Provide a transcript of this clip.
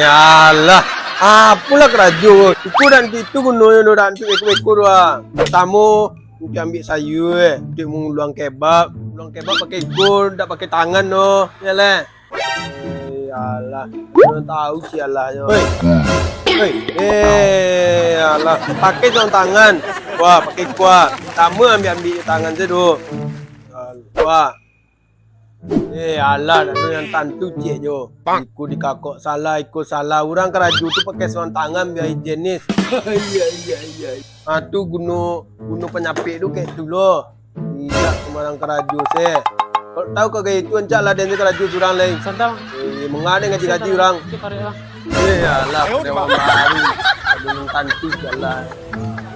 Alah. Apalah kerajo. Iku dan itu guna dan tu ekor ah. Pertama, kita ambil sayur, dia menguluang kebab. Ulang kebab pakai ekor, tak pakai tangan no. Yalah. Alah. Kau tahu sialah yo. Hei. Alah. Pakai tangan. Wah, pakai kuah. Pertama ambil tangan je tu. Wah. Alah, nak yang tantu cik jo. Ikut dikakok salah, ikut salah. Orang keraju tu pakai sarung tangan biar higienis. Tu guna penyapit tu kayak tu loh. Tidak sembarang keraju se. Kalau tahu kau kayak itu encak lah dia keraju orang lain. Santai. Mengadah ngaji-ngaji orang. Alah, dia orang baru. Ada yang tantu jalan.